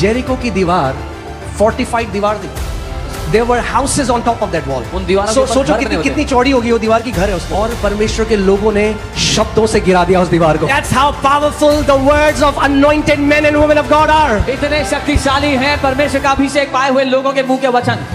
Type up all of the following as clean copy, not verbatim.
Jericho की दीवार 45 दीवार थी। There were houses on top of that wall. उन दीवारों के ऊपर सोचो घर बने होते कितनी चौड़ी होगी वो दीवार की, घर है उसमें। और परमेश्वर के लोगों ने शब्दों से गिरा दिया उस दीवार को। That's how powerful the words of anointed men and women of God are. इतने शक्तिशाली हैं परमेश्वर का अभिषेक पाए हुए लोगों के मुंह के वचन।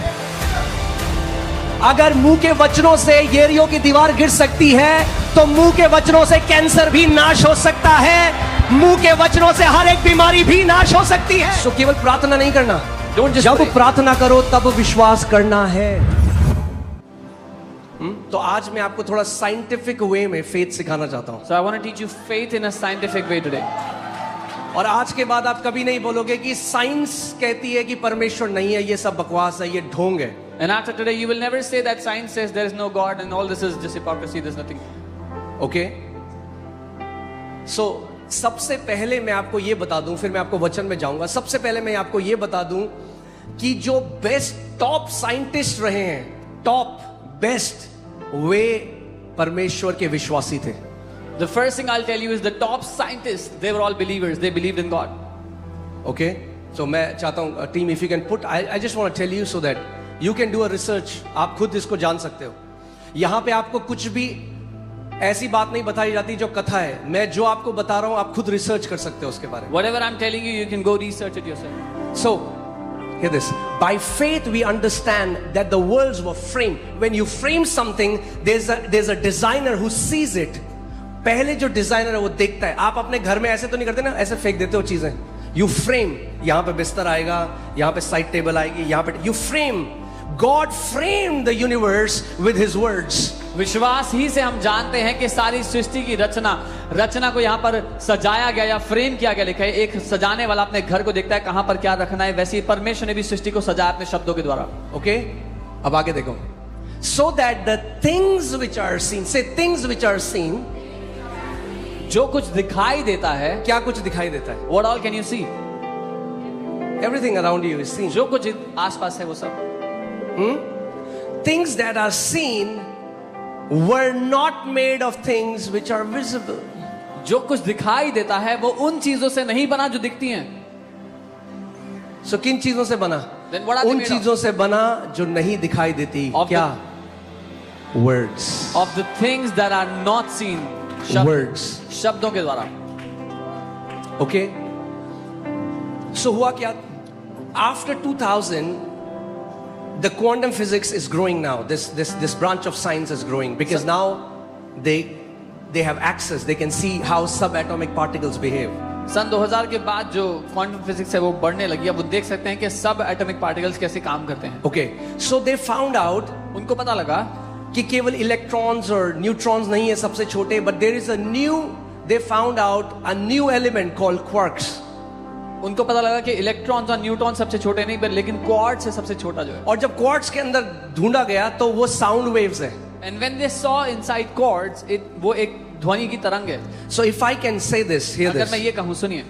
अगर मुंह के वचनों से येरियो की दीवार गिर सकती है, तो मुंह के वचनों से कैंसर भी नाश हो सकता है। मुंह के वचनों से हर एक बीमारी भी नाश हो सकती है। तो केवल प्रार्थना नहीं करना, जब प्रार्थना करो तब विश्वास करना है। तो आज मैं आपको थोड़ा साइंटिफिक वे में फेथ सिखाना चाहता हूं। So I want to teach you faith in a scientific way today. और आज के बाद आप कभी नहीं बोलोगे कि साइंस कहती है कि परमेश्वर नहीं है, ये सब बकवास है, ये ढोंग है। And after today you will never say that science says there is no God and all this is just hypocrisy, there's nothing. Okay? So सबसे पहले मैं आपको ये बता दूं, फिर मैं आपको वचन में जाऊंगा। सबसे पहले मैं आपको ये बता दूं कि जो बेस्ट टॉप साइंटिस्ट रहे हैं, टॉप बेस्ट, वे परमेश्वर के विश्वासी थे। The first thing I'll tell you is the top scientists, they were all believers, they believed in God. Okay? So मैं चाहता हूं team, if you can put, I just want to tell you so that you can do a research, आप खुद इसको जान सकते हो। यहां पे आपको कुछ भी ऐसी बात नहीं बताई जाती जो कथा है। मैं जो आपको बता रहा हूं आप खुद रिसर्च कर सकते हो उसके बारे में। Whatever I'm telling you, you can go research it yourself. So, hear this. By faith we understand that the worlds were framed. When you frame something, there's a designer who sees it. पहले जो designer है वो देखता है। आप अपने घर में ऐसे तो नहीं करते ना, ऐसे फेंक देते हो चीजें। You frame. यहाँ पे बिस्तर आएगा, यहाँ पे साइड टेबल आएगी, यहाँ पे you frame. God framed the universe with His words. विश्वास ही से हम जानते हैं कि सारी सृष्टि की रचना को यहाँ पर सजाया गया या फ्रेम किया गया। लिखा है एक सजाने वाला अपने घर को देखता है कहां पर क्या रखना है, वैसे ही परमेश्वर ने भी सृष्टि को सजाया अपने शब्दों के द्वारा। ओके, अब आगे देखो। So that the things which are seen, say things which are seen, जो कुछ दिखाई देता है, क्या कुछ दिखाई देता है? What all can you see? Everything around you is seen. जो कुछ आसपास है वो सब। Things that are seen were not made of things which are visible. जो कुछ दिखाई देता है वो उन चीजों से नहीं बना जो दिखती हैं। So किन चीजों से बना? Then what are they उन made चीजों से बना जो नहीं दिखाई देती। क्या? Words. Of the things that are not seen. Words. शब्दों के द्वारा। Okay. So हुआ क्या? After 2000, the quantum physics is growing now. This branch of science is growing because now they have access. They can see how subatomic particles behave. सन 2000 के बाद जो quantum physics है वो बढ़ने लगी। अब वो देख सकते हैं कि सब एटॉमिक पार्टिकल्स कैसे काम करते हैं। Okay, so they found out, उनको पता लगा कि केवल इलेक्ट्रॉन्स और न्यूट्रॉन्स नहीं है सबसे छोटे, but there is a new, they found out a new element called quarks. उनको पता लगा कि इलेक्ट्रॉन्स और न्यूट्रॉन सबसे छोटे नहीं, लेकिन क्वार्ट्ज से सबसे छोटा जो है। और जब क्वार्ट्ज के अंदर ढूंढा गया तो वो साउंड वेव्स है। And when they saw inside quartz, वो एक ध्वनि की तरंग है। So if I can say this, hear this. अगर मैं ये कहूँ, सुनिए।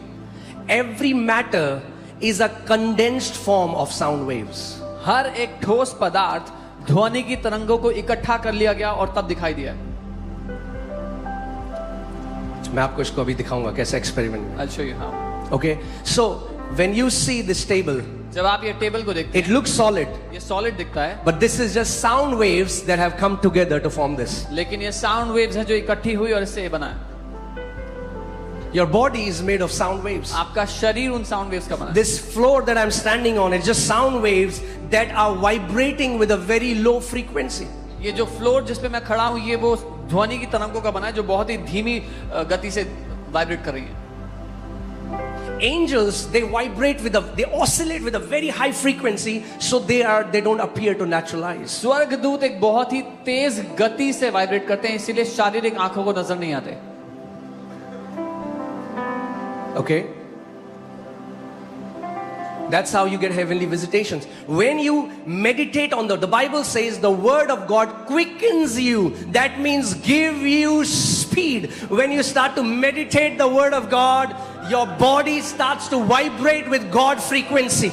Every matter is a condensed form of sound waves. हर एक ठोस पदार्थ ध्वनि की तरंगों को इकट्ठा कर लिया गया और तब दिखाई दिया। मैं आपको इसको अभी दिखाऊंगा कैसे experiment. I'll show you how. Okay, so when you see this table, जब आप ये टेबल को देखते हैं, it looks solid. ये सॉलिड दिखता है, but this is just sound waves that have come together to form this. लेकिन ये साउंड वेव्स हैं जो इकट्ठी हुई और इससे ये बना है। Your body is made of sound waves. आपका शरीर उन साउंड वेव्स का बना है। This floor that I'm standing on is just sound waves that are vibrating with a very low frequency. ये जो फ्लोर जिस पे मैं खड़ा हूँ ये वो ध्वनि की तरंगों का बना है जो बहुत ही धीमी गति से वाइब्रेट कर रही है। Angels, they vibrate they oscillate with a very high frequency, so they don't appear to natural eyes. स्वर्गदूत एक बहुत ही तेज गति से वाइब्रेट करते हैं, इसीलिए शारीरिक आंखों को नजर नहीं आते। Okay, that's how you get heavenly visitations. When you meditate on the Bible says the word of God quickens you. That means give you speed. When you start to meditate the word of God, your body starts to vibrate with God frequency.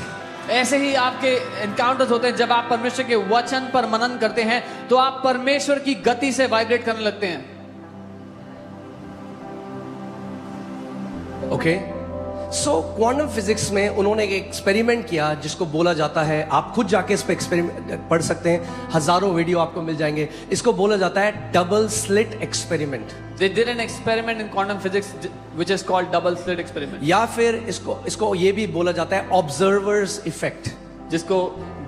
ऐसे ही आपके encounters होते हैं जब आप परमेश्वर के वचन पर मनन करते हैं तो आप परमेश्वर की गति से वाइब्रेट करने लगते हैं। Okay, सो क्वांटम फिजिक्स में उन्होंने एक एक्सपेरिमेंट किया जिसको बोला जाता है, आप खुद जाके इस पे एक्सपेरिमेंट पढ़ सकते हैं, हजारों वीडियो आपको मिल जाएंगे, इसको बोला जाता है double slit experiment. They did an experiment in quantum physics which is called double slit experiment. या फिर इसको ये भी बोला जाता है ऑब्जर्वर्स इफेक्ट, जिसको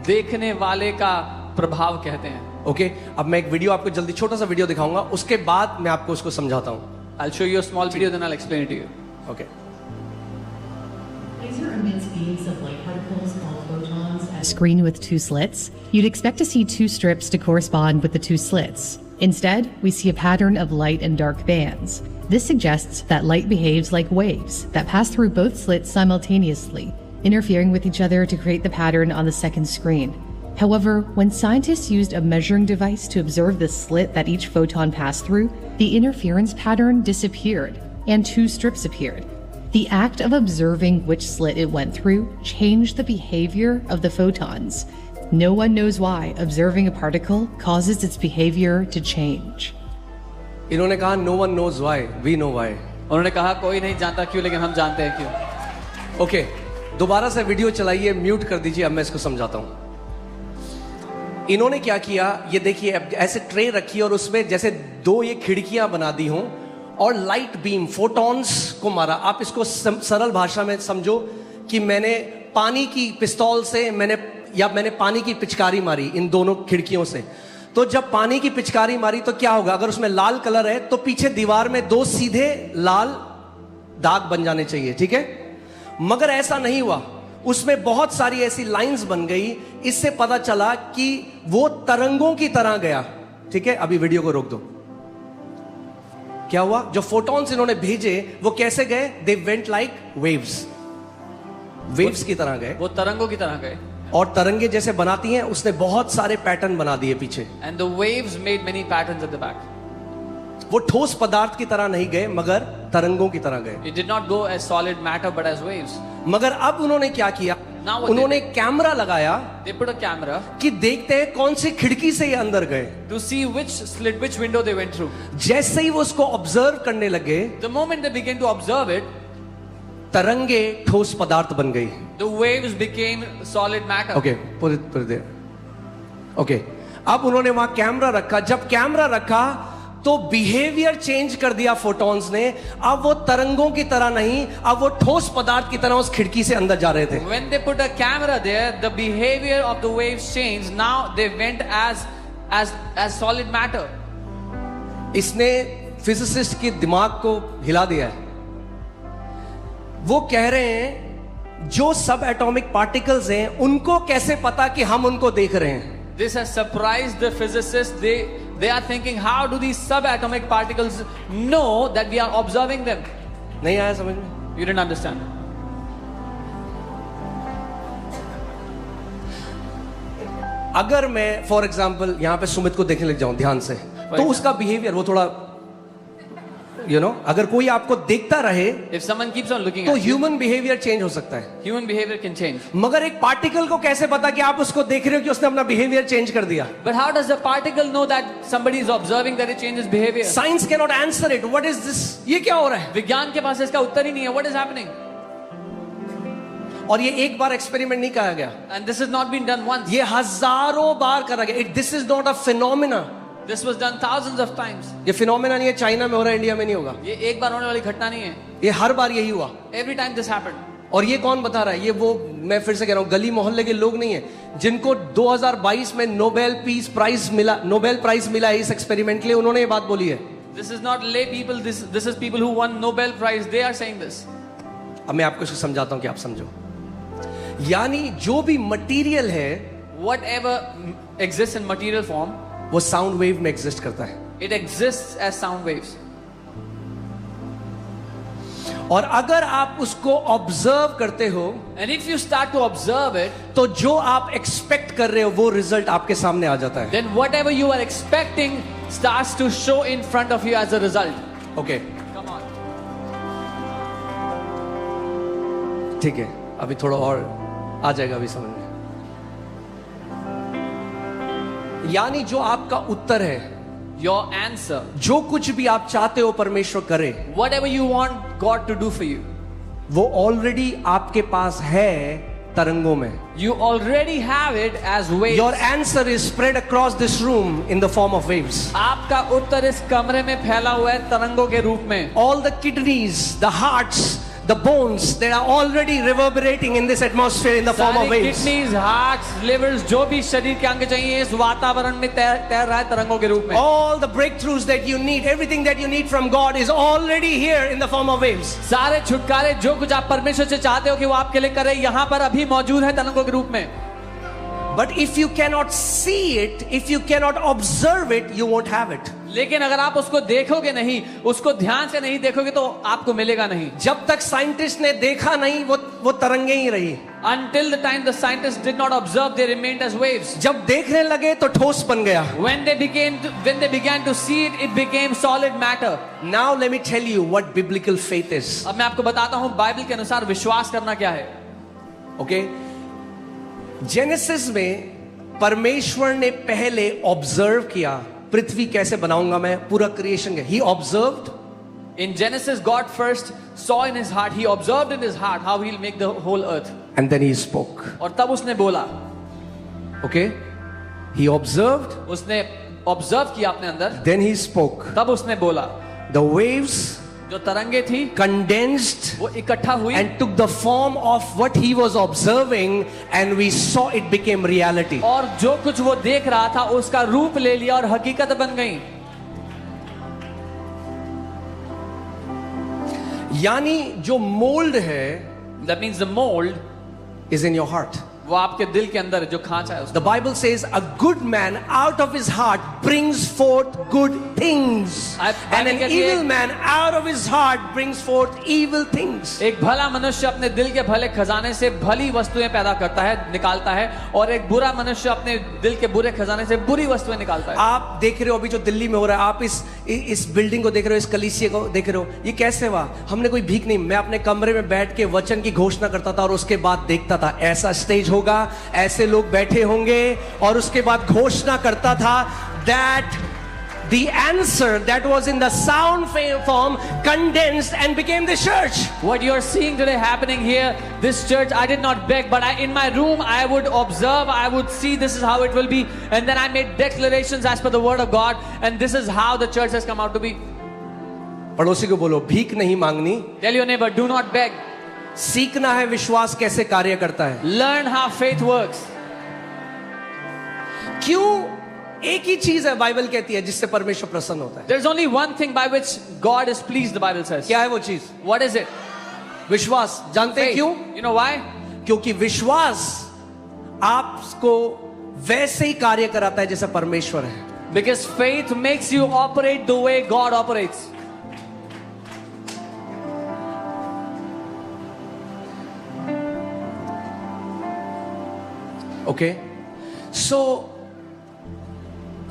देखने वाले का प्रभाव कहते हैं। ओके अब मैं एक वीडियो आपको जल्दी छोटा सा वीडियो दिखाऊंगा, उसके बाद मैं आपको उसको समझाता हूं। I'll show you a small video, then I'll explain it to you. Okay Laser emits beams of light particles called photons at a screen with two slits. You'd expect to see two strips to correspond with the two slits. Instead, we see a pattern of light and dark bands. This suggests that light behaves like waves that pass through both slits simultaneously, interfering with each other to create the pattern on the second screen. However, when scientists used a measuring device to observe the slit that each photon passed through, the interference pattern disappeared and two strips appeared. The act of observing which slit it went through changed the behavior of the photons. No one knows why observing a particle causes its behavior to change. इन्होंने कहा no one knows why, we know why. उन्होंने कहा कोई नहीं जानता क्यों, लेकिन हम जानते हैं क्यों। ओके दोबारा से वीडियो चलाइए, म्यूट कर दीजिए, अब मैं इसको समझाता हूं। इन्होंने क्या किया, ये देखिए ऐसे ट्रे रखी और उसमें जैसे दो ये खिड़कियां बना दी हों और लाइट बीम फोटॉन्स को मारा। आप इसको सरल भाषा में समझो कि मैंने पानी की पिस्तौल से मैंने पानी की पिचकारी मारी इन दोनों खिड़कियों से। तो जब पानी की पिचकारी मारी तो क्या होगा, अगर उसमें लाल कलर है तो पीछे दीवार में दो सीधे लाल दाग बन जाने चाहिए, ठीक है। मगर ऐसा नहीं हुआ, उसमें बहुत सारी ऐसी लाइंस बन गई। इससे पता चला कि वो तरंगों की तरह गया, ठीक है। अभी वीडियो को रोक दो। क्या हुआ, जो फोटॉन्स इन्होंने भेजे वो कैसे गए, they went like waves, waves की तरह गए, वो तरंगों की तरह गए। और तरंगे जैसे बनाती हैं उसने बहुत सारे पैटर्न बना दिए पीछे। And the waves made many patterns at the back. वो ठोस पदार्थ की तरह नहीं गए मगर तरंगों की तरह गए। It did not go as solid matter but as waves. मगर अब उन्होंने क्या किया, Now what उन्होंने कैमरा लगाया They put a camera कि देखते हैं कौन सी खिड़की से ये अंदर गए। to see which slit, which window they went through. जैसे ही वो उसको ऑब्जर्व करने लगे, The moment they began to observe it, तरंगे ठोस पदार्थ बन गई। the waves became solid matter. Okay पूरे देर। ओके अब उन्होंने वहां कैमरा रखा, जब कैमरा रखा तो बिहेवियर चेंज कर दिया फोटॉन्स ने। अब वो तरंगों की तरह नहीं, अब वो ठोस पदार्थ की तरह उस खिड़की से अंदर जा रहे थे। When they put a camera there, the behavior of the waves changed. Now they went as solid matter. इसने फिजिसिस्ट के दिमाग को हिला दिया है। वो कह रहे हैं जो सब एटॉमिक पार्टिकल्स हैं उनको कैसे पता कि हम उनको देख रहे हैं। This has surprised the physicists. They are thinking, how do these subatomic particles know that we are observing them? नहीं आया समझ में? You didn't understand. अगर मैं फॉर एग्जाम्पल यहां पे सुमित को देखने लग जाऊं ध्यान से, तो उसका बिहेवियर वो थोड़ा अगर कोई आपको देखता रहे If someone keeps on looking तो at you, human behaviour change हो सकता है। human behavior can change. मगर एक पार्टिकल को कैसे पता कि आप उसको देख रहे हो कि उसने अपना बिहेवियर चेंज कर दिया? But how does the particle know that somebody is observing that it changes behavior? Science can not answer it. What is this, ये क्या हो रहा है? विज्ञान के पास इसका उत्तर ही नहीं है. What is happening? और ये एक बार एक्सपेरिमेंट नहीं कहा गया, And this has not been done once. ये हजारों बार करा गया। This is not a phenomena. This was done thousands of times. ये फिनोमिना नहीं है, चाइना में हो रहा है, इंडिया में नहीं होगा। ये एक बार होने वाली घटना नहीं है. ये हर बार यही हुआ। Every time this happened. और ये कौन बता रहा है? ये वो, मैं फिर से कह रहा हूं, गली मोहल्ले के लोग नहीं है जिनको 2022 में नोबेल पीस प्राइज मिला, नोबेल प्राइज मिला है इस एक्सपेरिमेंट के लिए, उन्होंने ये बात बोली है। This is not lay people. This is people who won Nobel Prize. They are saying this. अब मैं आपको इसको समझाता हूं कि आप समझो। यानी जो भी मटेरियल है Whatever exists in material form, वो साउंड वेव में एग्जिस्ट करता है। it exists as sound waves. और अगर आप उसको ऑब्जर्व करते हो And if you start to observe it, तो जो आप एक्सपेक्ट कर रहे हो वो रिजल्ट आपके सामने आ जाता है। then whatever you are expecting starts to show in front of you as a result. Okay Come on. ठीक है, अभी थोड़ा और आ जाएगा अभी समझ में। यानी जो आपका उत्तर है, Your answer, जो कुछ भी आप चाहते हो परमेश्वर करे, whatever you want God to do for you, वो ऑलरेडी आपके पास है तरंगों में. You already have it as waves. Your answer is spread across this room in the form of waves. आपका उत्तर इस कमरे में फैला हुआ है तरंगों के रूप में. All the kidneys, the hearts, the bones, they are already reverberating in this atmosphere in the form of सारी waves. किडनीज, हार्ट्स, लिवर्स, जो भी शरीर के अंग चाहिए इस वातावरण में तैर रहा है तरंगों के रूप में. All the breakthroughs that you need, everything that you need from God is already here in the form of waves. सारे छुटकारे जो कुछ आप परमेश्वर से चाहते हो कि वो आपके लिए करे, यहाँ पर अभी मौजूद है तरंगों के रूप में. But if you cannot see it, if you cannot observe it, you won't have it. लेकिन अगर आप उसको देखोगे नहीं, उसको ध्यान से नहीं देखोगे तो आपको मिलेगा नहीं. जब तक साइंटिस्ट ने देखा नहीं वो तरंगे ही रही. Until the time the scientists did not observe, they remained as waves. जब देखने लगे तो ठोस बन गया. When they began to see it, it became solid matter. Now let me tell you what biblical faith is. अब मैं आपको बताता हूँ बाइबल के अनुसार विश्वास करना क्या है. Okay? जेनेसिस में परमेश्वर ने पहले ऑब्जर्व किया, पृथ्वी कैसे बनाऊंगा मैं, पूरा क्रिएशन का. He observed. In Genesis, God first saw in his heart, he observed in his heart how he'll make the whole earth. And then he spoke. और तब उसने बोला. Okay? He observed. उसने observe किया अपने अंदर. Then he spoke. तब उसने बोला. The waves जो तरंगे थी condensed वो इकट्ठा हुई and took the form of what he was observing, and we saw it became reality. और जो कुछ वो देख रहा था उसका रूप ले लिया और हकीकत बन गई. यानी जो मोल्ड है, That means the mold is in your heart. वो आपके दिल के अंदर जो खांचा है उसका. The Bible says a good man out of his heart brings forth good things, and an evil man out of his heart brings forth evil things. एक भला मनुष्य अपने दिल के भले खजाने से भली वस्तुएं पैदा करता है, निकालता है, और एक बुरा मनुष्य अपने दिल के बुरे खजाने से बुरी वस्तुएं निकालता है. आप देख रहे हो अभी जो दिल्ली में हो रहा है, आप इस बिल्डिंग को देख रहे हो, इस कलीसिया को देख रहे हो, ये कैसे हुआ? हमने कोई भीख नहीं, मैं अपने कमरे में बैठ के वचन की घोषणा करता था और उसके बाद देखता था ऐसा स्टेज होगा, ऐसे लोग बैठे होंगे, और उसके बाद घोषणा करता था that the answer that was in the sound form condensed and became the church. What you are seeing today happening here, this church, I did not beg, but in my room I would observe, I would see this is how it will be, and then I made declarations as per the word of God, and this is how the church has come out to be. पड़ोसी को बोलो, भीख नहीं मांगनी. Tell your neighbor, do not beg. सीखना है विश्वास कैसे कार्य करता है. Learn how faith works. क्यों? एक ही चीज है बाइबल कहती है जिससे परमेश्वर प्रसन्न होता है. There's only one thing by which God is pleased, the Bible says. क्या है वो चीज? What is it? विश्वास. जानते हैं Faith. क्यों? You know why? क्योंकि विश्वास आपको वैसे ही कार्य कराता है जैसे परमेश्वर है. Because faith makes you operate the way God operates. Okay? So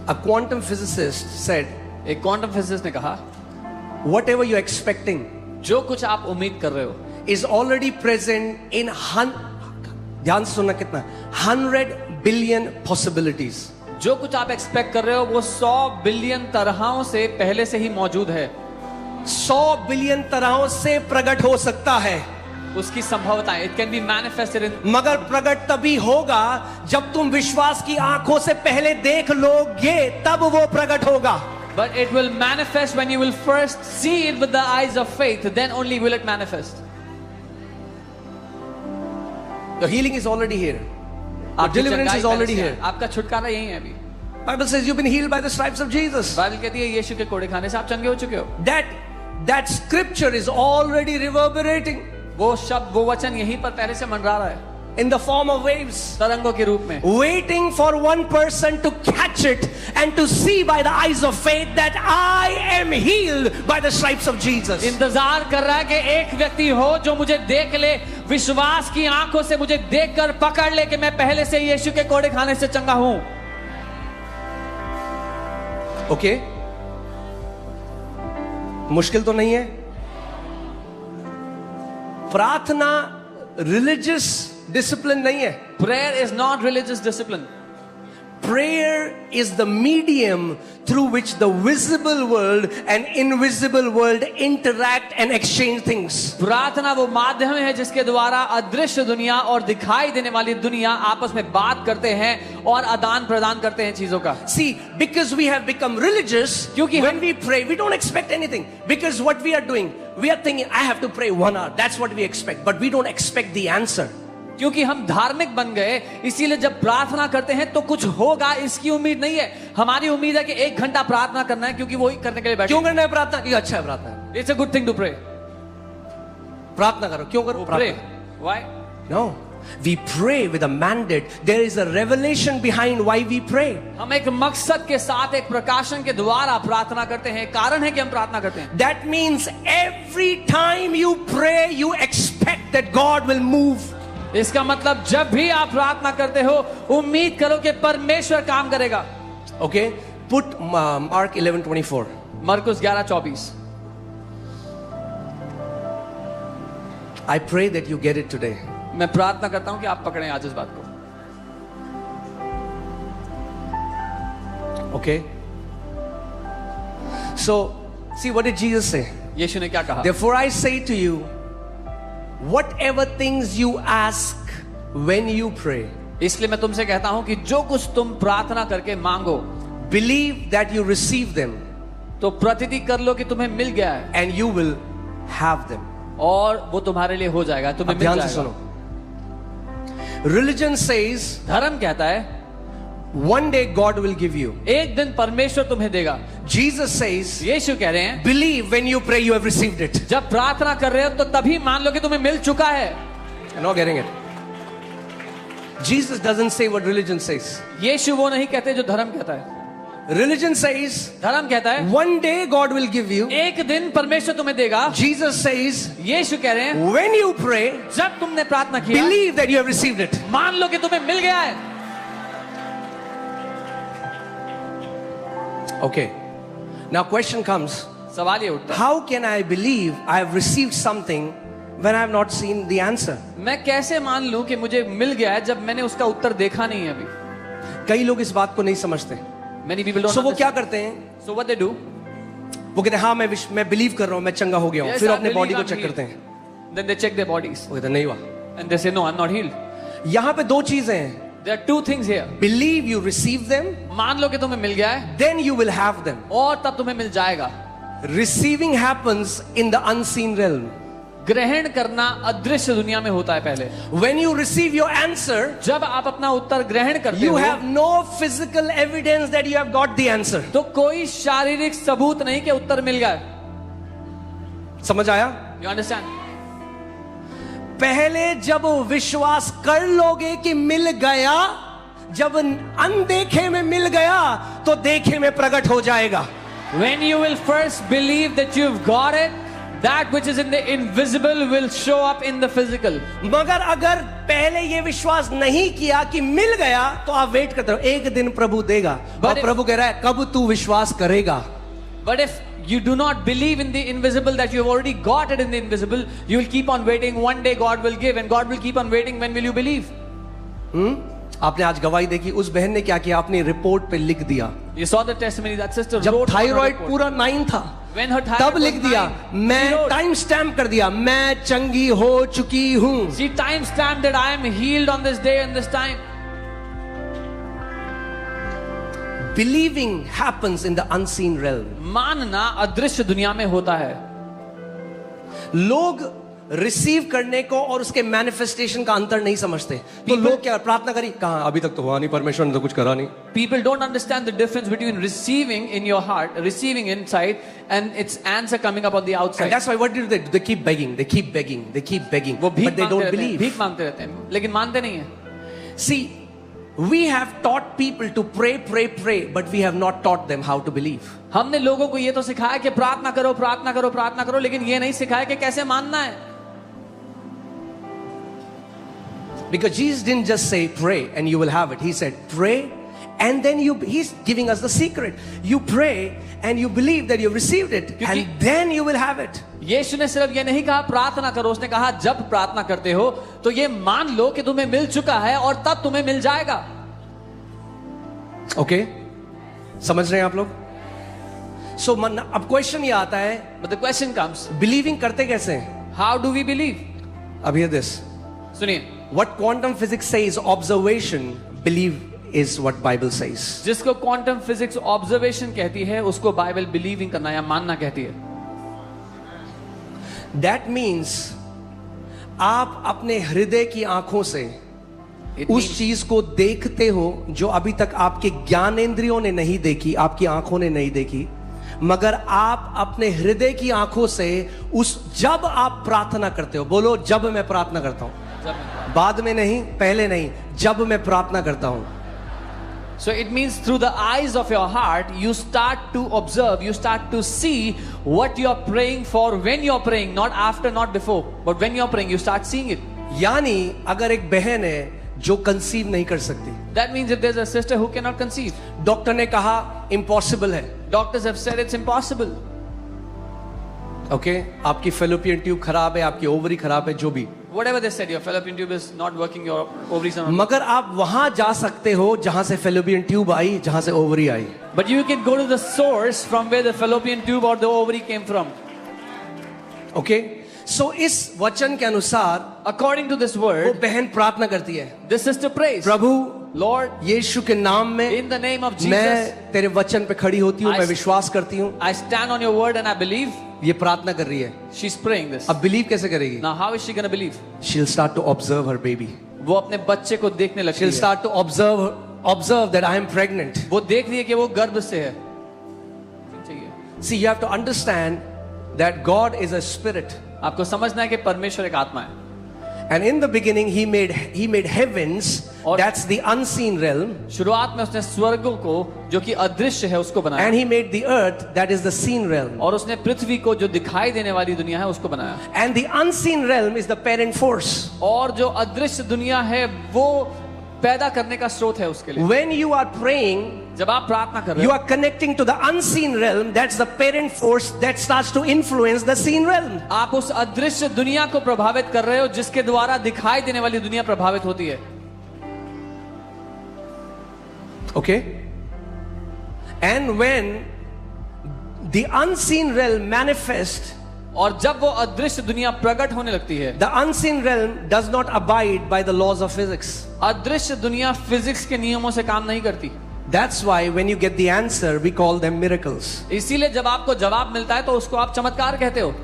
a quantum physicist said, एक क्वांटम फिजिसिस्ट ने कहा, whatever you're expecting जो कुछ आप उम्मीद कर रहे हो is already present in ध्यान से सुनना कितना, 100 billion possibilities. जो कुछ आप एक्सपेक्ट कर रहे हो वो 100 बिलियन तरहों से पहले से ही मौजूद है. 100 बिलियन तरहों से प्रकट हो सकता है, उसकी संभवताएं, it can be manifested in. मगर प्रकट तभी होगा जब तुम विश्वास की आंखों से पहले देख लोगे, तब वो प्रकट होगा. But it will manifest when you will first see it with the eyes of faith, then only will it manifest. The healing is already here. The आपकी deliverance चंगाई is already पहले से here. है. आपका छुटकारा यही है अभी. Bible says you've been healed by the stripes of Jesus. Bible कहती है यीशु के कोड़े खाने से आप चंगे हो चुके हो. That scripture is already reverberating वो शब्द, वो वचन यहीं पर पहले से मंडरा रहा है in the form of waves, तरंगों के रूप में, waiting for one person to catch it and to see by the eyes of faith that I am healed by the stripes of Jesus. इंतजार कर रहा है कि एक व्यक्ति हो जो मुझे देख ले, विश्वास की आंखों से मुझे देखकर पकड़ ले कि मैं पहले से यीशु के कोड़े खाने से चंगा हूं. ओके? मुश्किल तो नहीं है. प्रार्थना रिलीजियस डिसिप्लिन नहीं है. Prayer is not religious discipline. prayer is the medium through which the visible world and invisible world interact and exchange things. प्रार्थना वो माध्यम है जिसके द्वारा अदृश्य दुनिया और दिखाई देने वाली दुनिया आपस में बात करते हैं और आदान प्रदान करते हैं चीजों का. See, because we have become religious, क्योंकि when we pray, we don't expect anything. Because what we are doing, we are thinking, I have to pray 1 hour. That's what we expect. But we don't expect the answer. क्योंकि हम धार्मिक बन गए, इसीलिए जब प्रार्थना करते हैं तो कुछ होगा इसकी उम्मीद नहीं है. हमारी उम्मीद है कि 1 घंटा प्रार्थना करना है, क्योंकि वही करने के लिए बैठे. क्यों करना है प्रार्थना? क्योंकि अच्छा है प्रार्थना. It's a good thing to pray. प्रार्थना करो. क्यों करो? Pray. Why? No. We pray with a mandate. There is a revelation behind why we pray. हम एक मकसद के साथ, एक प्रकाशन के द्वारा प्रार्थना करते हैं. कारण है कि हम प्रार्थना करते हैं. That means every time you pray, you expect that God will move. इसका मतलब जब भी आप प्रार्थना करते हो, उम्मीद करो कि परमेश्वर काम करेगा. Okay? Put Mark 11:24. मरकुस 11:24. I pray that you get it today. मैं प्रार्थना करता हूं कि आप पकड़ें आज इस बात को. Okay? So, see, what did Jesus say? यीशु ने क्या कहा? Therefore I say to you, whatever things you ask when you pray, इसलिए मैं तुमसे कहता हूं कि जो कुछ तुम प्रार्थना करके मांगो, believe that you receive them तो प्रतीति कर लो कि तुम्हें मिल गया है, and you will have them. और वो तुम्हारे लिए हो जाएगा, तुम्हें अब मिल ध्यान से जाएगा. सुनो. Religion says धर्म कहता है one day God will give you. एक दिन परमेश्वर तुम्हें देगा. Jesus says यीशु कह रहे हैं believe when you pray you have received it. जब प्रार्थना कर रहे हो तो तभी मान लो कि तुम्हें मिल चुका है. You're not getting it. Jesus doesn't say what religion says. यीशु वो नहीं कहते जो धर्म कहता है. Religion says धर्म कहता है one day God will give you. एक दिन परमेश्वर तुम्हें देगा. Jesus says यीशु कह रहे हैं when you pray जब तुमने प्रार्थना किया, believe that you have received it. मान लो कि तुम्हें मिल गया है. Okay. Now question comes, सवाल ये उठता है, how can I believe I have received something when I have not seen the answer? मैं कैसे मान लूं कि मुझे मिल गया है जब मैंने उसका उत्तर देखा नहीं है अभी. कई लोग इस बात को नहीं समझते. Many people don't So वो क्या understand. करते हैं? So what they do? वो कहते हैं हाँ मैं बिलीव कर रहा हूँ, मैं चंगा हो गया हूँ. Yes, फिर I अपने believe बॉडी को I'm चेक healed. करते हैं. Then they check their bodies वो कहते हैं नहीं हुआ. and they say no, I'm not healed. यहाँ पे 2 चीजें हैं. There are 2 things here. Believe you receive them, मान लो कि तुम्हें मिल गया है then you will have them. और तब तुम्हें मिल जाएगा. Receiving happens in the unseen realm. ग्रहण करना अदृश्य दुनिया में होता है पहले. When you receive your answer, जब आप अपना उत्तर ग्रहण करते you हो have no physical evidence that you have got the answer. तो कोई शारीरिक सबूत नहीं कि उत्तर मिल गया. समझ आया? You understand? पहले जब विश्वास कर लोगे कि मिल गया, जब अनदेखे में मिल गया तो देखे में प्रकट हो जाएगा. When you will first believe that you've got it, that which is in the invisible will show up in the physical. मगर अगर पहले ये विश्वास नहीं किया कि मिल गया तो आप वेट करते रहो, एक दिन प्रभु देगा. और प्रभु कह रहा है कब तू विश्वास करेगा. But if you do not believe in the invisible, that you have already got it in the invisible, you will keep on waiting. One day God will give and God will keep on waiting. When will you believe? आपने आज गवाही देखी, उस बहन ने क्या किया, अपनी रिपोर्ट पे लिख दिया. You saw the testimony that sister जब wrote on her thyroid report. पूरा 9 था, When her thyroid तब was लिख दिया 9, she मैं wrote, टाइम स्टैम्प कर दिया, मैं चंगी हो चुकी हूं. she time stamped that I am healed on this day and this time. Believing happens in the unseen realm. मानना अदृश्य दुनिया में होता है. लोग रिसीव करने को और उसके मैनिफेस्टेशन का अंतर नहीं समझते. तो People- लोग क्या प्रार्थना करी, कहां अभी तक तो हुआ नहीं, परमेश्वर ने तो कुछ करा नहीं. People don't understand the difference between receiving in your heart, receiving inside, and its answer coming up on the And outside. that's why what do they do? They keep begging, they keep begging, they keep begging, वो भीख but they मांगते don't रहते हैं, believe. भीख मांगते रहते हैं, लेकिन मानते नहीं हैं. See, we have taught people to pray, but we have not taught them how to believe. हमने लोगों को ये तो सिखाया कि प्रार्थना करो, प्रार्थना करो, प्रार्थना करो, लेकिन ये नहीं सिखाया कि कैसे मानना है. Because Jesus didn't just say pray and you will have it. He said pray and then he's giving us the secret. You pray and you believe that you've received it and then you will have it. यीशु ने सिर्फ ये नहीं कहा प्रार्थना करो, उसने कहा जब प्रार्थना करते हो तो ये मान लो कि तुम्हें मिल चुका है और तब तुम्हें मिल जाएगा. ओके, समझ रहे हैं आप लोग? सो अब क्वेश्चन ये आता है, But the question comes, believing करते कैसे हैं? how do we believe? अब हियर दिस, सुनिए, what quantum physics says observation, believe is what Bible says. जिसको क्वांटम फिजिक्स ऑब्जर्वेशन कहती है उसको बाइबल बिलीविंग करना या मानना कहती है. दैट मीन्स आप अपने हृदय की आंखों से It उस means- चीज को देखते हो जो अभी तक आपके ज्ञानेंद्रियों ने नहीं देखी, आपकी आंखों ने नहीं देखी, मगर आप अपने हृदय की आंखों से जब आप प्रार्थना करते हो, बोलो जब मैं प्रार्थना करता हूं, बाद में नहीं, पहले नहीं, जब मैं प्रार्थना करता हूं. So it means through the eyes of your heart, you start to observe, you start to see what you're praying for when you're praying, not after, not before, but when you're praying, you start seeing it. यानी अगर एक बहन है जो conceive नहीं कर सकती, That means if there's a sister who cannot conceive, doctor ने कहा इम्पॉसिबल है, doctors have said it's impossible. Okay, आपकी फेलोपियन ट्यूब खराब है, आपकी ओवरी खराब है, जो भी, Whatever they said, your fallopian tube is not working, your ovaries are not. मगर आप वहां जा सकते हो जहां से फेलोपियन ट्यूब आई, जहां से ovary I. But you can go to the source from where the fallopian tube or the ovary came from. Okay, so इस वचन के अनुसार According to this वो word, बहन प्रार्थना करती है, this sister prays, Prabhu Lord, यीशु के नाम में in the name of Jesus, मैं तेरे वचन पे खड़ी होती हूँ, I- मैं विश्वास करती हूँ. I stand on your word and I believe. ये प्रार्थना कर रही है. She's praying this. अब बिलीव कैसे करेगी? Now, how is she going to believe? She'll start to observe her baby. वो अपने बच्चे को देखने लगती She'll है. start to observe that I am pregnant. वो देख रही है कि वो गर्भ से है. चाहिए. See, you have to understand that God is a spirit, आपको समझना है कि परमेश्वर एक आत्मा है. and in the beginning he made heavens. और- That's the unseen realm, शुरुआत में उसने स्वर्गों को जो कि अदृश्य है उसको बनाया. and he made the earth, that is the seen realm. और उसने पृथ्वी को जो दिखाई देने वाली दुनिया है उसको बनाया. And the unseen realm is the parent force. और जो अदृश्य दुनिया है वो पैदा करने का स्रोत है उसके लिए. When you are praying, जब आप प्रार्थना कर रहे you हो, are connecting to the unseen realm. That's the parent force that starts to influence the seen realm. आप उस अदृश्य दुनिया को प्रभावित कर रहे हो जिसके द्वारा दिखाई देने वाली दुनिया प्रभावित होती है. Okay? And when the unseen realm manifests, और जब वो अदृश्य दुनिया प्रकट होने लगती है, the unseen realm does not abide by the laws of physics. अदृश्य दुनिया फिजिक्स के नियमों से काम नहीं करती. That's why when you get the answer, we call them miracles. इसीलिए जब आपको जवाब मिलता है तो उसको आप चमत्कार कहते हो.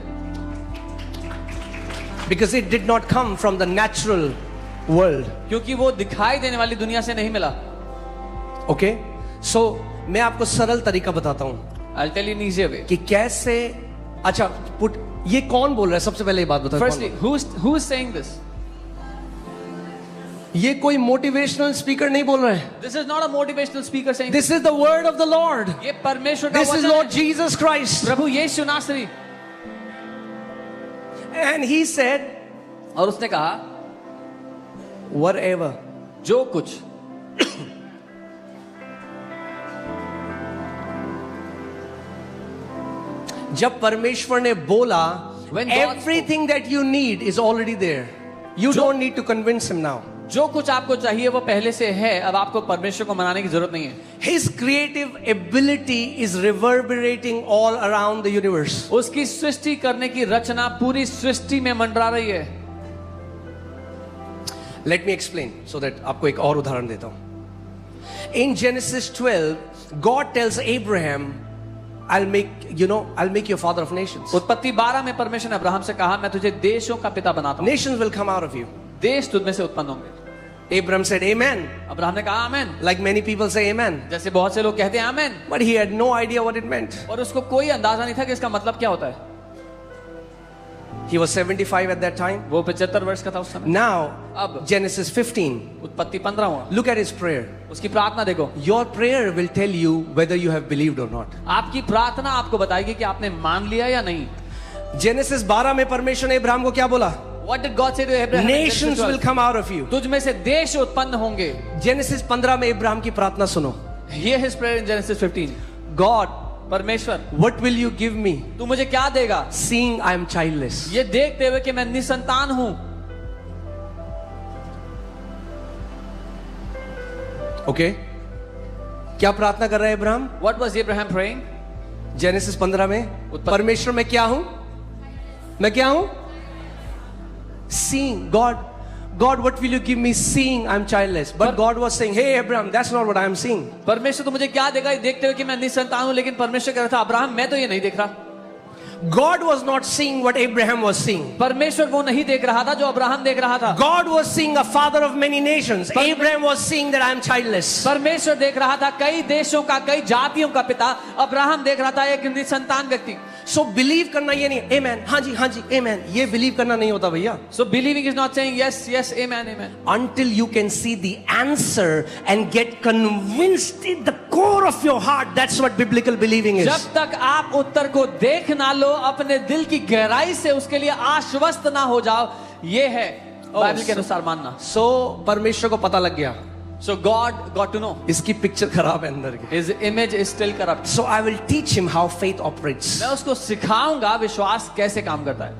Because it did not come from the natural world. क्योंकि वो दिखाई देने वाली दुनिया से नहीं मिला. Okay? So, मैं आपको सरल तरीका बताता हूं I'll tell you an easier way. कि कैसे. अच्छा, ये कौन बोल रहा है? सबसे पहले ये बात बताओ. Firstly, who is saying this? ये कोई मोटिवेशनल स्पीकर नहीं बोल रहा है. This is not a motivational speaker saying This is the word of the Lord. ये परमेश्वर का This is वचन Lord है. Jesus Christ. प्रभु यीशु नासरी. And he said, और उसने कहा whatever. जो कुछ. जब परमेश्वर ने बोला, When God everything that you need is already there. You जो- don't need to convince him now. जो कुछ आपको चाहिए वो पहले से है. अब आपको परमेश्वर को मनाने की जरूरत नहीं है. His creative ability is reverberating all around the universe. उसकी सृष्टि करने की रचना पूरी सृष्टि में मंडरा रही है. Let me explain so that आपको एक और उदाहरण देता हूं. In Genesis 12, God tells Abraham, I'll make you a father of nations. उत्पत्ति 12 में परमेश्वर ने अब्राहम से कहा मैं तुझे देशों का पिता बनाता हूँ. Nations will come out of you. देश तुझ में से उत्पन्न होंगे. Abraham said, Amen. अब्राहम ने कहा आमेन. Like many people say Amen. जैसे बहुत से लोग कहते हैं आमेन. But he had no idea what it meant. और उसको कोई अंदाजा नहीं था कि इसका मतलब क्या होता है. He was 75 at that time. वो 75 वर्ष का था उस समय. Now, अब Genesis 15. उत्पत्ति 15 हुआ. Look at his prayer. उसकी प्रार्थना देखो. Your prayer will tell you whether you have believed or not. आपकी प्रार्थना आपको बताएगी कि आपने मान लिया या नहीं. Genesis 12 में परमेश्वर ने अब्राहम को क्या बोला? What did God say to Abraham? Nations will come out of you. तुझ में से देश उत्पन्न होंगे. Genesis 15 में अब्राहम की प्रार्थना सुनो. Hear his prayer in Genesis 15. God, परमेश्वर what will you give me, तू मुझे क्या देगा? seeing I am childless? ये देखते हुए कि मैं निसंतान हूं. Okay? क्या प्रार्थना कर रहे हैं Abraham? What was Abraham praying? Genesis 15 में, परमेश्वर मैं क्या हूं? मैं क्या हूं? Seeing God, what will you give me? Seeing I'm childless. But God was saying, hey Abraham, that's not what I am seeing. परमेश्वर तो मुझे क्या देगा ये देखते हुए कि मैं निसंतान हूं, लेकिन परमेश्वर कह रहा था अब्राहम मैं तो ये नहीं देख रहा। God was not seeing what Abraham was seeing. परमेश्वर वो नहीं देख रहा था जो अब्राहम देख रहा था। God was seeing a father of many nations. Abraham was seeing that I am childless. परमेश्वर देख रहा था कई देशों का, कई जातियों का पिता, अब्राहम देख रहा था एक निसंतान व्यक्ति। So believe करना ये नहीं, amen, हाँ जी, amen, ये believe करना नहीं होता भैया। So believing is not saying yes, amen, amen. Until you can see the answer and get convinced in the core of your heart, that's what biblical believing is. जब तक आप उत्तर को देख ना लो, अपने दिल की गहराई से उसके लिए आश्वस्त ना हो जाओ, ये है बाइबल के अनुसार मानना। So परमेश्वर को पता लग गया। So God got to know. इसकी पिक्चर खराब है अंदर की। His image is still corrupt. So I will teach him how faith operates. मैं उसको सिखाऊंगा विश्वास कैसे काम करता है।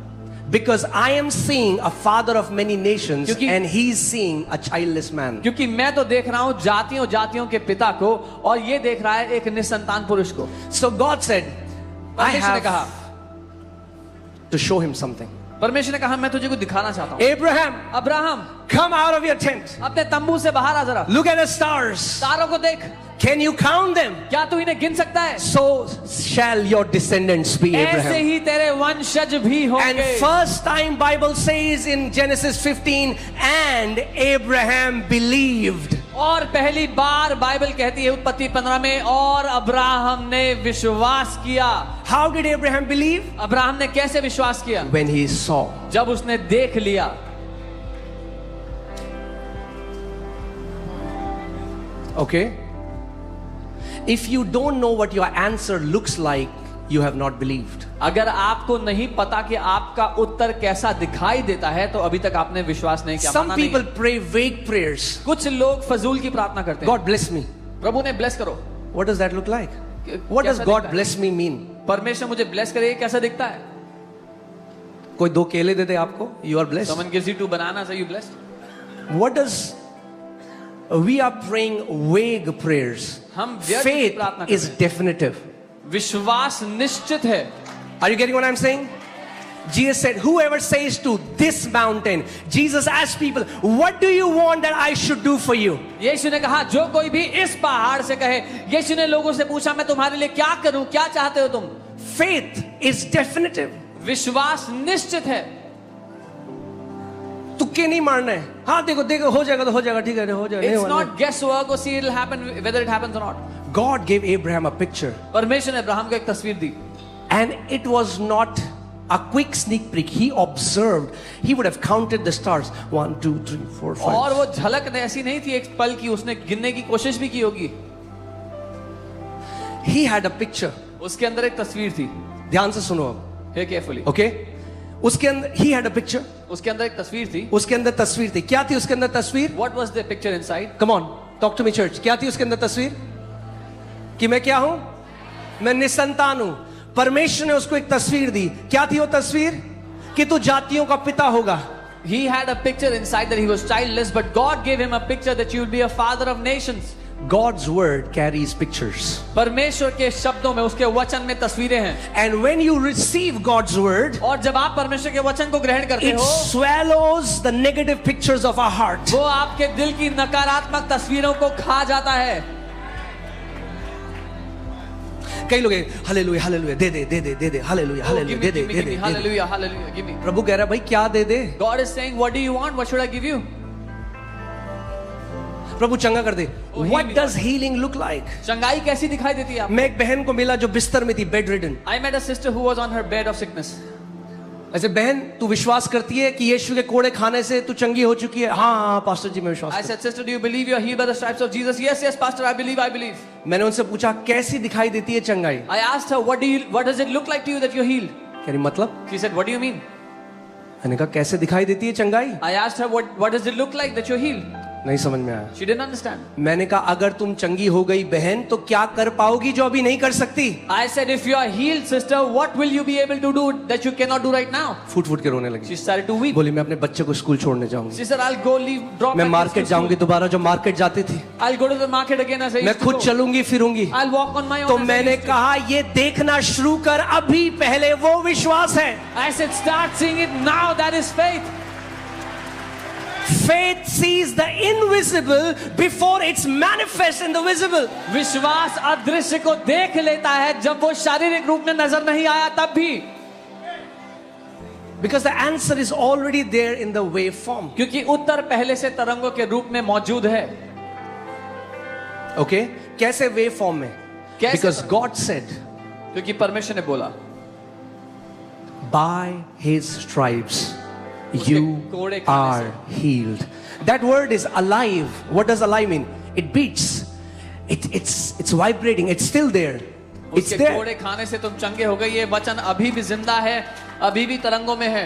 Because I am seeing a father of many nations and he is seeing a childless man. क्योंकि मैं तो देख रहा हूँ जातियों के पिता को और ये देख रहा है एक निसंतान पुरुष को। So God said, I परमेश्वर ने कहा to show him something. परमेश्वर ने कहा मैं तुझे कुछ दिखाना चाहता हूँ। Abraham, Abraham, come out of your tent. अपने तंबू से बाहर आ जरा। Look at the stars. तारों को देख। Can you count them? क्या तू इन्हें गिन सकता है? So shall your descendants be, ऐसे Abraham. ही तेरे वंशज भी होंगे। And first time Bible says in Genesis 15, and Abraham believed. और पहली बार बाइबल कहती है उत्पत्ति 15 में, और अब्राहम ने विश्वास किया। How did Abraham believe? Abraham ने कैसे विश्वास किया? When he saw. जब उसने देख लिया। Okay? If you don't know what your answer looks like, you have not believed. अगर आपको नहीं पता कि आपका उत्तर कैसा दिखाई देता है तो अभी तक आपने विश्वास नहीं किया। Some people pray vague prayers. कुछ लोग फजूल की प्रार्थना करते हैं। God bless me. प्रभु ने ब्लेस करो। What does that look like? What does God bless me mean? परमेश्वर मुझे ब्लेस करे कैसा दिखता है? कोई 2 केले दे दे आपको, you are blessed. Someone gives you 2 bananas, are you blessed? What does we are praying vague prayers? हम व्यर्थ की Faith प्रार्थना is करते हैं। definitive. विश्वास निश्चित है। Are you getting what I'm saying? Jesus said, whoever says to this mountain, Jesus asked people, what do you want that I should do for you? यीशु ने कहा जो कोई भी इस पहाड़ से कहे, यीशु ने लोगों से पूछा मैं तुम्हारे लिए क्या करूं, क्या चाहते हो तुम? Faith is definitive. विश्वास निश्चित है। तुक्के नहीं मारना है। हाँ देखो देखो हो जाएगा तो हो जाएगा, ठीक है हो जाएगा। It's not guesswork or see it'll happen whether it happens or not. God gave Abraham a picture. परमेश्वर ने अब्राहम को एक तस्वीर दी। And it was not a quick sneak peek. He observed. He would have counted the stars. 1, 2, 3, 4, 5. और वो झलक ऐसी नहीं थी एक पल की, उसने गिनने की कोशिश भी की होगी। He had a picture. उसके अंदर एक तस्वीर थी। ध्यान से सुनो अब। Hear carefully. Okay? उसके अंदर he had a picture. उसके अंदर एक तस्वीर थी। उसके अंदर तस्वीर थी। क्या थी उसके अंदर तस्वीर? What was the picture inside? Come on, talk to me church. क्या थी उसके अंदर तस्वीर? कि मैं क्या हूं? मैं निसंतान हूं। परमेश्वर ने उसको एक तस्वीर दी। क्या थी वो तस्वीर? कि तू जातियों का पिता होगा। He had a picture inside that he was childless, but God gave him a picture that you will be a father of nations. God's word carries pictures. परमेश्वर के शब्दों में, उसके वचन में तस्वीरें हैं। And when you receive God's word, और जब आप परमेश्वर के वचन को ग्रहण करते it हो, swallows the negative pictures of our heart. वो आपके दिल की नकारात्मक तस्वीरों को खा जाता है। कई लोग हालेलुया हालेलुया दे दे दे दे दे दे हालेलुया हालेलुया दे दे दे दे। Hallelujah hallelujah give me. प्रभु कह रहा है भाई क्या दे दे? God is saying what do you want, what should I give you? प्रभु चंगा कर दे। Oh, What heal me, does healing look like? चंगाई कैसी दिखाई देती है आपको? मैं एक बहन को मिला जो बिस्तर में थी, bedridden. I met a sister who was on her bed of sickness. ऐसे बहन तू विश्वास करती है कि यीशु के कोड़े खाने से तू चंगी हो चुकी है? हाँ हाँ पास्टर जी मैं विश्वास I करता said, sister, do you believe you are healed by the stripes of Jesus? Yes, yes, pastor, I believe, I believe. हूं। मैंने उनसे पूछा कैसी दिखाई देती है चंगाई? I asked her, what does it look like to you that you're healed? कह रही मतलब? She said, what do you mean? मैंने कहा कैसे दिखाई देती है चंगाई? I asked her, what does it look like that you're healed? नहीं समझ में आया। She didn't understand. मैंने कहा अगर तुम चंगी हो गई बहन तो क्या कर पाओगी जो अभी नहीं कर सकती? I said, if you are healed, sister, what will you be able to do that you cannot do right now? फूट फूट के रोने लगी। She started to weep. बोली मैं अपने बच्चे को स्कूल छोड़ने जाऊंगी। She said, I'll go drop मैं my kids मार्केट to जाऊंगी school. दोबारा, जो मार्केट जाती थी। I'll go to the market again as I मैं used to खुद go. चलूंगी फिरूंगी। I'll walk on my own. तो as I मैंने used to. कहा ये देखना शुरू कर अभी, पहले वो विश्वास है। I said, start seeing it now. That is faith. Faith sees the invisible before it's manifest in the visible. विश्वास अदृश्य को देख लेता है जब वो शारीरिक रूप में नजर नहीं आया तब भी, Because the answer is already there in the wave form. क्योंकि उत्तर पहले से तरंगों के रूप में मौजूद है. Okay? कैसे wave form में? कैसे? Because God said, क्योंकि परमेश्वर ने बोला, by His stripes you कोड़े खाने are healed. That word is alive. What does alive mean? It beats. It's vibrating. It's still there. It's उसके there. कोड़े खाने से तुम चंगे हो गए. ये वचन अभी भी जिंदा है, अभी भी तरंगों में है.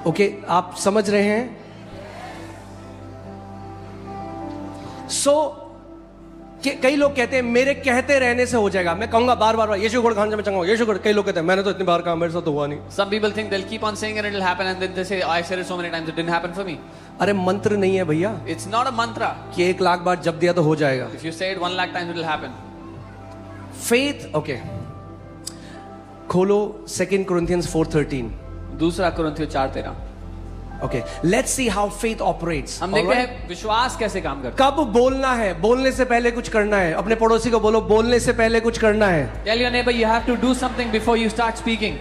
ओके आप समझ रहे हैं? सो कई लोग कहते हैं मेरे कहते रहने से हो जाएगा. मैं कहूंगा बार बार यीशु गुड़ खाने से मैं चंगा हूं, यीशु गुड़. कई लोग कहते हैं मैंने तो इतनी बार कहा, मेरे साथ तो हुआ नहीं. Some people think they'll keep on saying and it'll happen, and then they say I said it so many times it didn't happen for me. अरे मंत्र नहीं है भैया It's not a mantra. कि 1 लाख बार जब दिया तो हो जाएगा. If you say it 1 lakh times it'll happen. Faith. Okay खोलो 2 Corinthians 4:13. दूसरा कुरिन्थियों 4:13. Okay let's see how faith operates. हम देखते हैं विश्वास कैसे काम करता कब बोलना है, बोलने से पहले कुछ करना है. अपने पड़ोसी को बोलो बोलने से पहले कुछ करना है. है. Tell your neighbor you have to do something before you start speaking.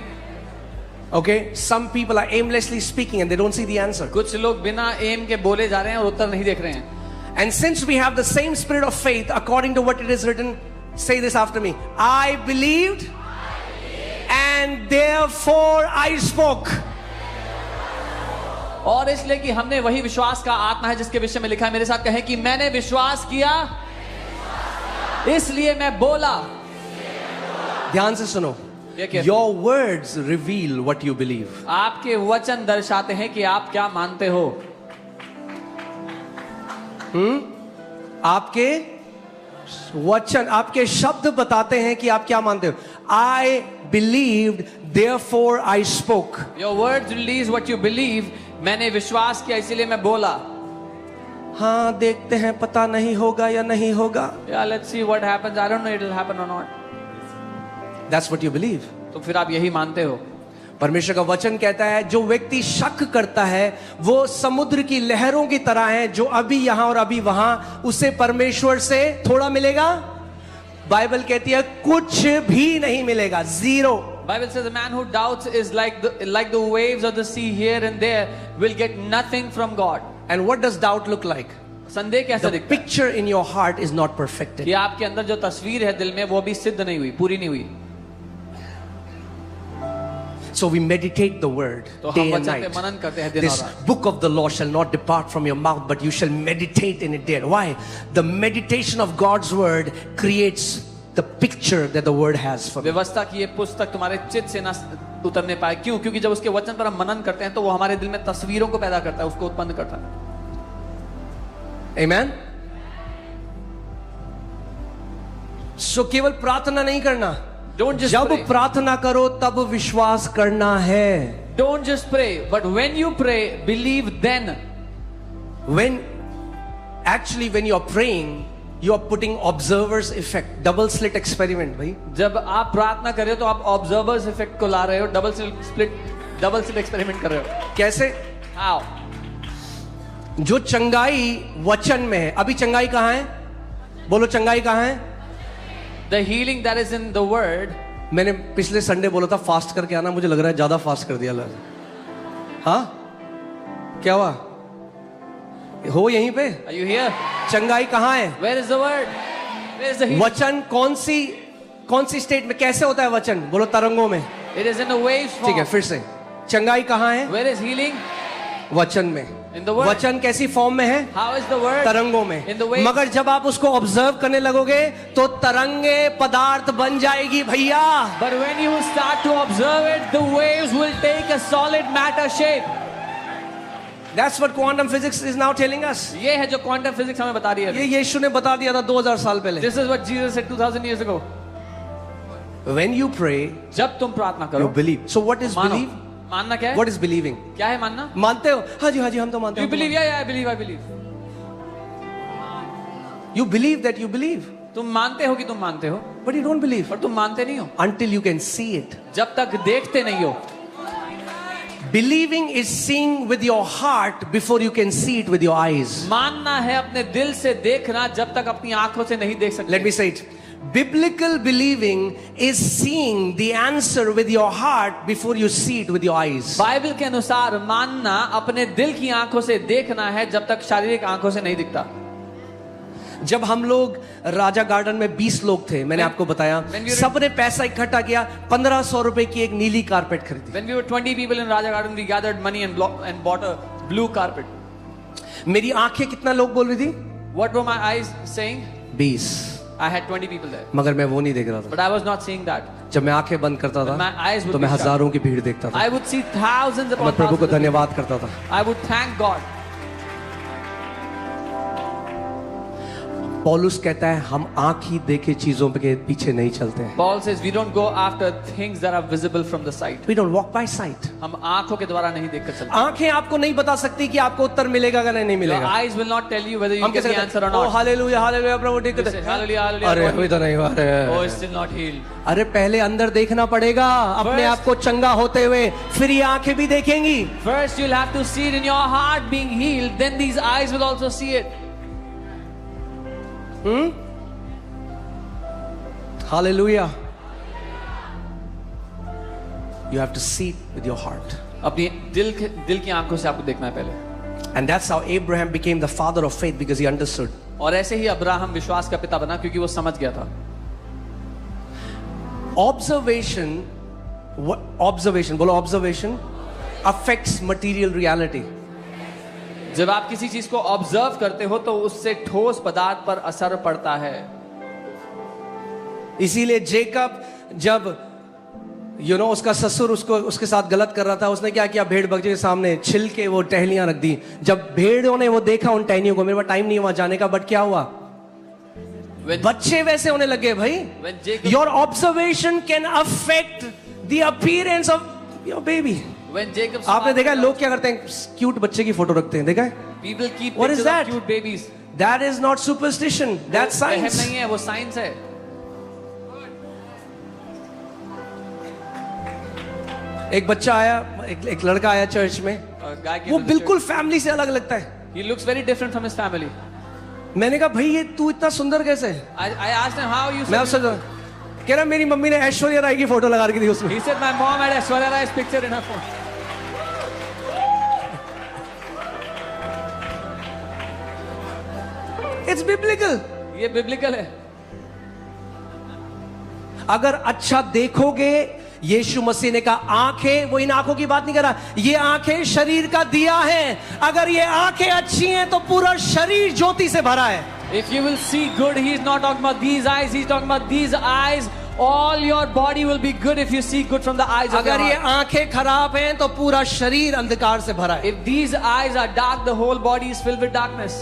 Okay, some people are aimlessly speaking and they don't see the answer. कुछ लोग बिना एम के बोले जा रहे हैं और उत्तर नहीं देख रहे हैं. And since we have the same spirit of faith, according to what it is written, say this after me. I believed and therefore I spoke. और इसलिए कि हमने वही विश्वास का आत्मा है जिसके विषय में लिखा है. मेरे साथ कहें कि मैंने विश्वास किया इसलिए मैं बोला. ध्यान से सुनो. Your words reveal what you believe. आपके वचन दर्शाते हैं कि आप क्या मानते हो. आपके वचन, आपके शब्द बताते हैं कि आप क्या मानते हो. I believed, therefore I spoke. Your words release what you believe. मैंने विश्वास किया इसीलिए मैं बोला. हाँ देखते हैं, पता नहीं होगा या नहीं होगा. Yeah, let's see what happens. I don't know it will happen or not. That's what you believe. तो फिर आप यही मानते हो. परमेश्वर का वचन कहता है जो व्यक्ति शक करता है वो समुद्र की लहरों की तरह है, जो अभी यहां और अभी वहां. उसे परमेश्वर से थोड़ा मिलेगा. बाइबल कहती है कुछ भी नहीं मिलेगा. Zero. Bible says a man who doubts is like the waves of the sea here and there, will get nothing from God. And what does doubt look like? संदेह कैसा The दिखता है? picture in your heart is not perfected. कि आपके अंदर जो तस्वीर है दिल में वो भी सिद्ध नहीं हुई, पूरी नहीं हुई. So we meditate the word तो हम day and वचन पे night. मनन करते हैं दिन और This रात. book of the law shall not depart from your mouth, but you shall meditate in it day. Why? The meditation of God's word creates the picture that the word has for me. व्यवस्था की ये पुस्तक तुम्हारे चित्त से ना उतरने पाए. क्यों? क्योंकि जब उसके वचन पर हम मनन करते हैं तो वो हमारे दिल में तस्वीरों को पैदा करता है, उसको उत्पन्न करता है. Amen. So केवल प्रार्थना नहीं करना. Don't just जब pray. प्रार्थना करो तब विश्वास करना है. Don't just pray, but when you pray, believe then. When you are praying, you are putting observer's effect, double slit experiment भाई. जब आप प्रार्थना कर रहे हो तो आप ऑब्जर्वर्स इफेक्ट को ला रहे हो, डबल स्लिट एक्सपेरिमेंट कर रहे हो. कैसे? How? जो चंगाई वचन में है. अभी चंगाई कहां है? बोलो चंगाई कहां है? The healing that is in the word. मैंने पिछले संडे बोला था फास्ट करके आना. मुझे लग रहा है ज्यादा फास्ट कर दिया. हाँ क्या हुआ? हो यहीं पे? Are you here? चंगाई कहां है? Where is the word? Where is the healing? वचन कौन सी स्टेट में कैसे होता है वचन? बोलो तरंगों में. It is in the waves form. ठीक है फिर से. चंगाई कहां है? Where is healing? वचन में. In the word. वचन कैसी फॉर्म में है? How is the word? तरंगों में. In the waves. मगर जब आप उसको ऑब्जर्व करने लगोगे तो तरंगे पदार्थ बन जाएगी भैया. But when you start to observe it, the waves will take a solid matter shape. That's what quantum physics is now telling us. ये है जो क्वांटम फिजिक्स हमें बता रही है ये यीशु ने बता दिया था 2000 साल पहले. This is what Jesus said 2000 years ago. When you pray, जब तुम प्रार्थना you करो believe. So what is मानो. believe? मानना क्या है? What is believing? क्या है मानना? मानते हो? हाँ जी हम तो मानते You हैं. believe? Yeah, I believe. I believe. You believe that you believe, तुम मानते हो कि तुम मानते हो, but you don't believe पर तुम मानते नहीं हो until you can see it. जब तक देखते नहीं हो. Believing is seeing with your heart before you can see it with your eyes. मानना है अपने दिल से देखना जब तक अपनी आंखों से नहीं देख सकते. Let me say it. Biblical believing is seeing the answer with your heart before you see it with your eyes. Bible के अनुसार मानना अपने दिल की आंखों से देखना है जब तक शारीरिक आंखों से नहीं दिखता. जब हम लोग राजा गार्डन में 20 लोग थे, मैंने आपको बताया, सबने पैसा इकट्ठा किया, 1500 रुपए की एक नीली कारपेट खरीदी. When we were 20 people in Raja Garden, we gathered money and bought a blue carpet. मेरी आंखें कितना लोग बोल रही थी? What were my eyes saying? 20. I had 20 people there, मगर मैं वो नहीं देख रहा था. but I was not seeing that. जब मैं आंखें बंद करता When my eyes था would तो मैं be shut, हजारों की भीड़ देखता था. I would see thousands upon मैं प्रभु को thousands. धन्यवाद करता था. I would thank God. पौलुस कहता है हम आंख ही देखे चीजों के पीछे नहीं चलते हैं. Paul says we don't go after things that are visible from the sight. We don't walk by sight. हम आंखों के द्वारा नहीं देखकर चलते. आंखें आपको नहीं बता सकती कि आपको उत्तर मिलेगा या नहीं Your मिलेगा. eyes will not tell you whether you हम get कैसे the answer or ओ not. हालेलुया हालेलुया प्रभु ठीक You say, है. hallelujah, hallelujah. अरे अभी तो नहीं हुआ. Oh, it's still not healed. अरे पहले अंदर देखना पड़ेगा अपने First- आप को चंगा होते हुए, फिर ये आंखें भी देखेंगी. First, you'll have to see it in your heart being healed. Then these eyes will also see it. Hallelujah. You have to see it with your heart. अपनी दिल की आंखों से आपको देखना है पहले. And that's how Abraham became the father of faith, because he understood. और ऐसे ही अब्राहम विश्वास का पिता बना क्योंकि वो समझ गया था. Observation, बोलो observation affects material reality. जब आप किसी चीज को ऑब्जर्व करते हो तो उससे ठोस पदार्थ पर असर पड़ता है. इसीलिए जेकब जब उसका ससुर उसके साथ गलत कर रहा था, उसने क्या किया, भेड़ बकरी के सामने छिल के वो टहनियां रख दी. जब भेड़ों ने वो देखा उन टहनियों को, मेरे पास टाइम नहीं वहां जाने का, बट क्या हुआ, बच्चे वैसे होने लगे. भाई your observation can affect the appearance of your baby. आपने देखा है लोग क्या करते हैं, क्यूट बच्चे की फोटो रखते हैं, देखा है? People keep What is pictures that? of cute babies. That is not superstition, that's वहम science. नहीं है, वो साइंस है. एक बच्चा आया, एक लड़का आया चर्च में, वो बिल्कुल फैमिली से अलग लगता है. He looks very different from his family. मैंने कहा भाई ये तू इतना सुंदर कैसे है? I asked him how you. मैं आपसे कह रहा मेरी मम्मी ने ऐश्वर्या राय की फोटो लगा रखी थी उसमें. He said my mom had Aishwarya Rai's picture in her phone. It's biblical. ये बिब्लिकल है. अगर अच्छा देखोगे, यीशु मसीह ने कहा आंखें, वो इन आंखों की बात नहीं कर रहा, ये आंखें शरीर का दिया है. अगर ये आंखें अच्छी हैं तो पूरा शरीर ज्योति से भरा है. If you will see good, he is not talking about these eyes, he is talking about these eyes. All your body will be good if you see good from the eyes of your अगर ये heart. आंखें खराब हैं तो पूरा शरीर अंधकार से भरा है. If these eyes are dark, the whole body is filled with darkness.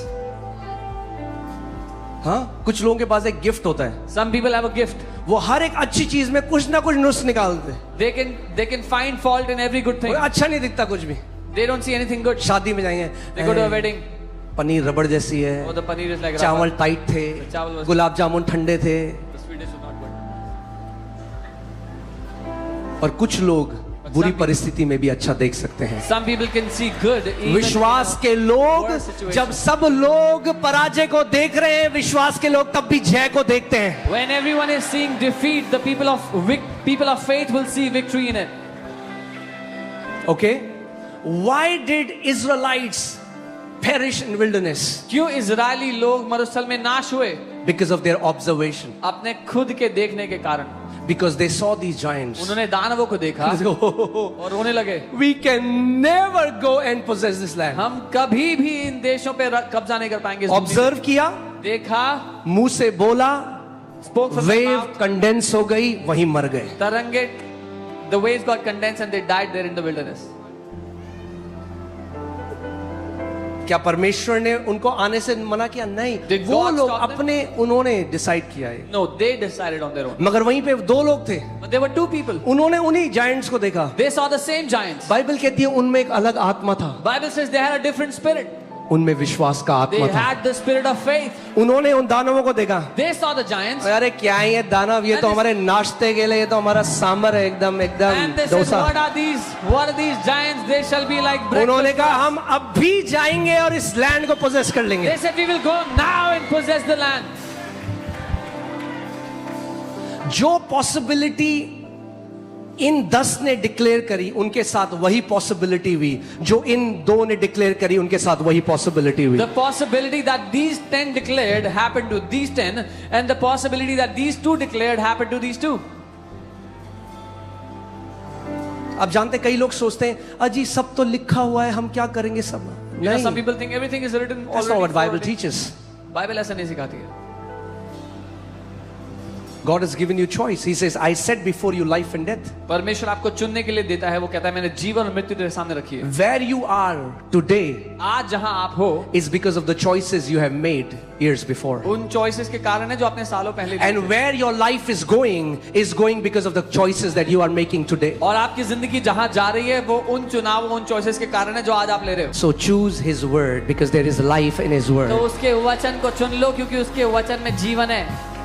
हाँ, कुछ लोगों के पास एक गिफ्ट होता है. Some people have a gift. वो हर एक अच्छी चीज में कुछ ना कुछ नुस्ख निकालते हैं. They can find fault in every good thing. वो अच्छा नहीं दिखता कुछ भी. They don't see anything good. शादी में जाएंगे, They go to a wedding. Paneer रबड़ जैसी है, Oh, the paneer is like चावल rubber. टाइट थे, चावल was- गुलाब जामुन ठंडे थे. The Swedish is not good. और कुछ लोग बुरी परिस्थिति में भी अच्छा देख सकते हैं. Some people can see good. Even विश्वास के लोग, worse situation. जब सब लोग पराजय को देख रहे हैं, विश्वास के लोग तब भी जय को देखते हैं. When everyone is seeing defeat, the people of faith will see victory in it. Okay? Why did Israelites perish in wilderness? क्यों इजरायली लोग मरुस्थल में नाश हुए? Because of their observation. अपने खुद के देखने के कारण. Because they saw these giants. उन्होंने दानवों को देखा और रोने लगे. We can never go and possess this land. हम कभी भी इन देशों पे कब्जा नहीं कर पाएंगे. Observe किया, देखा, मुंह से बोला, spoke from the wave mouth, condense हो गई, वहीं मर गए. तरंगे, the waves got condensed and they died there in the wilderness. क्या परमेश्वर ने उनको आने से मना किया? नहीं, Did वो God लोग stop them? अपने उन्होंने डिसाइड किया है। No, they decided on their own. मगर वहीं पे दो लोग थे, But there were two people. उन्होंने उन्हीं जायंट्स को देखा। They saw the same giants. Bible कहती है उनमें एक अलग आत्मा था, Bible says they had a different spirit. उनमें विश्वास का They आत्मा था। had the spirit of faith. उन्होंने उन दानवों को देखा, They saw the giants. अरे क्या है ये दानव, ये तो हमारे नाश्ते के लिए, ये तो हमारा सांबर है, एकदम एकदम And they said, dosa. what are these? What are these giants? They shall be like उन्होंने breakfast. कहा हम अब भी जाएंगे और इस लैंड को पोजेस कर लेंगे। They said, we will go now and possess the land. जो पॉसिबिलिटी इन 10 ने डिक्लेयर करी, उनके साथ वही पॉसिबिलिटी हुई। जो इन 2 ने डिक्लेयर करी, उनके साथ वही पॉसिबिलिटी हुई। The possibility that these 10 declared happened to these 10, and the possibility that these 2 declared happened to these 2. आप जानते, कई लोग सोचते हैं अजी सब तो लिखा हुआ है, हम क्या करेंगे सब। You know, some नहीं, people think everything is written that's not what Bible already. teaches. Bible ऐसा नहीं सिखाती है. God has given you choice. He says, I set before you life and death. परमेश्वर आपको चुनने के लिए देता है. वो कहता है मैंने जीवन और मृत्यु तेरे सामने रखी है. Where you are today आज जहां आप हो, is because of the choices you have made years before. उन चॉइसेस के कारण है जो आपने सालों पहले किए And थे. where your life is going because of the choices that you are making today. और आपकी जिंदगी जहां जा रही है वो उन चुनाव, उन चॉइसेस के कारण है जो आज आप ले रहे हो. So choose His word because there is life in His तो word. उसके वचन को चुन लो क्योंकि उसके वचन में जीवन है.